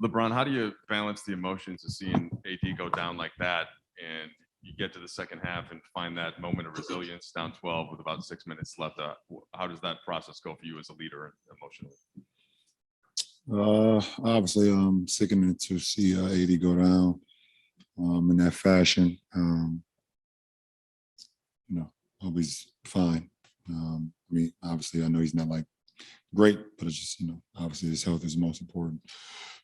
LeBron, how do you balance the emotions of seeing AD go down like that, and you get to the second half and find that moment of resilience down 12 with about 6 minutes left? How does that process go for you as a leader emotionally? Obviously, sickening to see AD go down in that fashion. Hope he's fine. I mean, obviously, I know he's not like great, but it's just, obviously his health is most important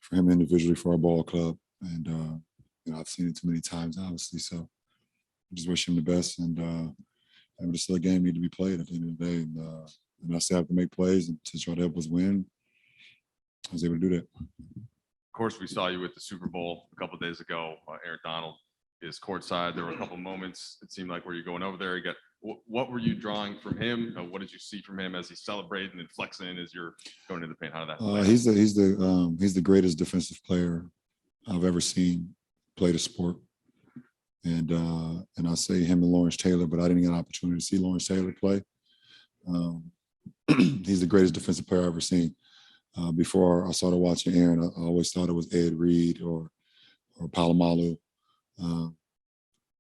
for him individually, for our ball club. And, I've seen it too many times, obviously. So I just wish him the best. And there's still a game need to be played at the end of the day. And I still have to make plays and to try to help us win. I was able to do that. Of course, we saw you at the Super Bowl a couple of days ago. Aaron Donald is courtside. There were a couple of moments, it seemed like, where you're going over there. What were you drawing from him? What did you see from him as he's celebrating and flexing as you're going into the paint? How did that play? He's the greatest defensive player I've ever seen play the sport. And I say him and Lawrence Taylor, but I didn't get an opportunity to see Lawrence Taylor play. He's the greatest defensive player I've ever seen. Before I started watching Aaron, I always thought it was Ed Reed or Palomalu.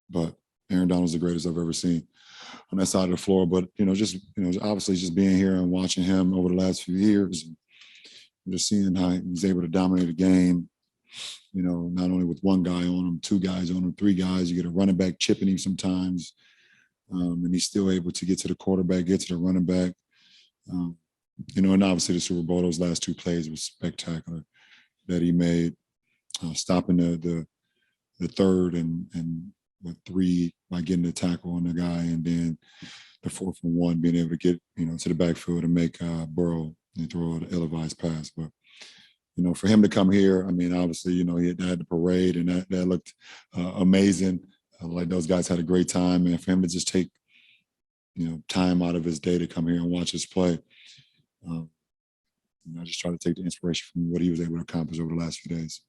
But Aaron Donald's the greatest I've ever seen on that side of the floor. But, obviously just being here and watching him over the last few years, and just seeing how he's able to dominate a game, not only with one guy on him, two guys on him, three guys. You get a running back chipping him sometimes, and he's still able to get to the quarterback, get to the running back. And obviously the Super Bowl, those last two plays was spectacular that he made, stopping the third and three by getting the tackle on the guy, and then the 4th and 1 being able to get to the backfield and make Burrow and throw an ill-advised pass. But for him to come here, I mean, obviously he had the parade and that looked amazing. Like those guys had a great time, and for him to just take time out of his day to come here and watch us play. I just try to take the inspiration from what he was able to accomplish over the last few days.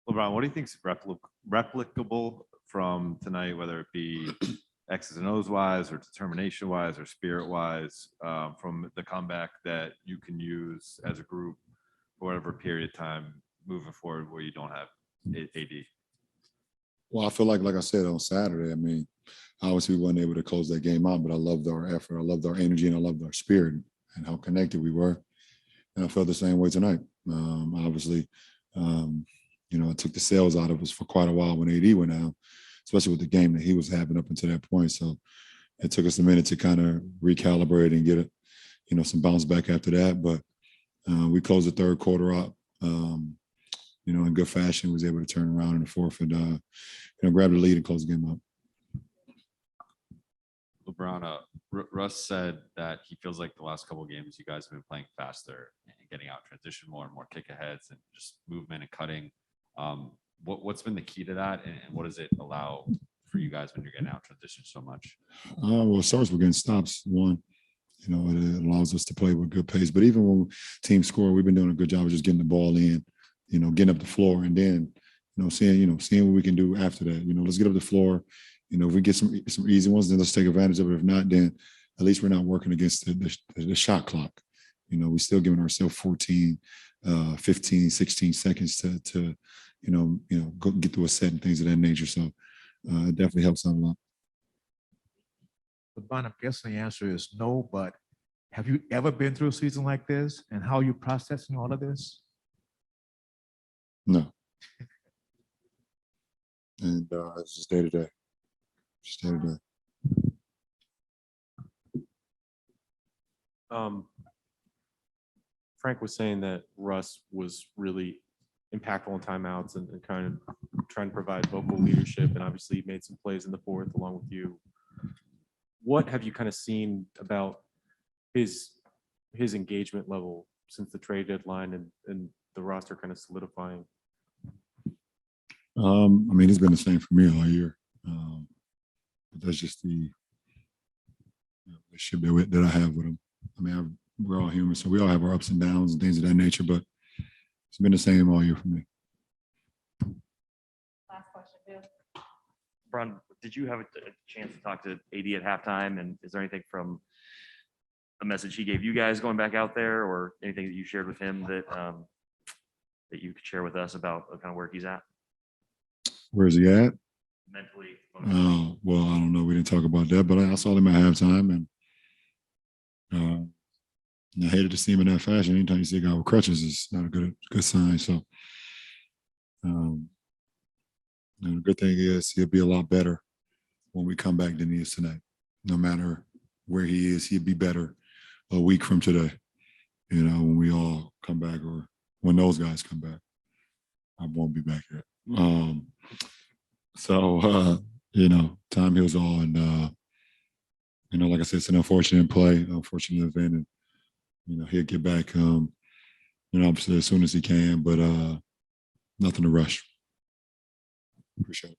LeBron, what do you think is replicable from tonight, whether it be X's and O's wise or determination wise or spirit wise, from the comeback that you can use as a group for whatever period of time moving forward where you don't have AD? Well, I feel like I said on Saturday, I mean, obviously we weren't able to close that game out, but I loved our effort. I loved our energy, and I loved our spirit and how connected we were. And I felt the same way tonight. Obviously, it took the sales out of us for quite a while when AD went out, especially with the game that he was having up until that point. So it took us a minute to kind of recalibrate and get some bounce back after that. But we closed the third quarter up, in good fashion. Was able to turn around in the fourth and, grab the lead and close the game up. LeBron, Russ said that he feels like the last couple of games you guys have been playing faster and getting out transition more and more kick aheads and just movement and cutting. What's been the key to that, and what does it allow for you guys when you're getting out transition so much? Well, it starts with getting stops. One, it allows us to play with good pace. But even when teams score, we've been doing a good job of just getting the ball in, getting up the floor, and then seeing what we can do after that. Let's get up the floor. If we get some easy ones, then let's take advantage of it. If not, then at least we're not working against the shot clock. We're still giving ourselves 14, 15, 16 seconds to go get through a set and things of that nature. So it definitely helps out a lot. LeBron, I'm guessing the answer is no, but have you ever been through a season like this, and how are you processing all of this? No. And it's just day to day. Just day to day. Frank was saying that Russ was really impactful in timeouts and kind of trying to provide vocal leadership, and obviously made some plays in the fourth along with you. What have you kind of seen about his engagement level since the trade deadline and the roster kind of solidifying? I mean, it's been the same for me all year. But that's just the relationship that I have with him. I mean, we're all human, so we all have our ups and downs and things of that nature, but it's been the same all year for me. Last question, Bill. Bron, did you have a chance to talk to AD at halftime? And is there anything from a message he gave you guys going back out there, or anything that you shared with him that that you could share with us about kind of where he's at Where's he at? mentally? emotionally? Well, I don't know. We didn't talk about that, but I saw him at halftime, and I hated to see him in that fashion. Anytime you see a guy with crutches, it's not a good sign. So, and the good thing is he'll be a lot better when we come back than he is tonight. No matter where he is, he'll be better a week from today. You know, when we all come back, or when those guys come back, I won't be back yet. You know, time heals all, and you know, like I said, it's an unfortunate play, unfortunate event, and you know, he'll get back, you know, obviously as soon as he can, but nothing to rush. Appreciate it.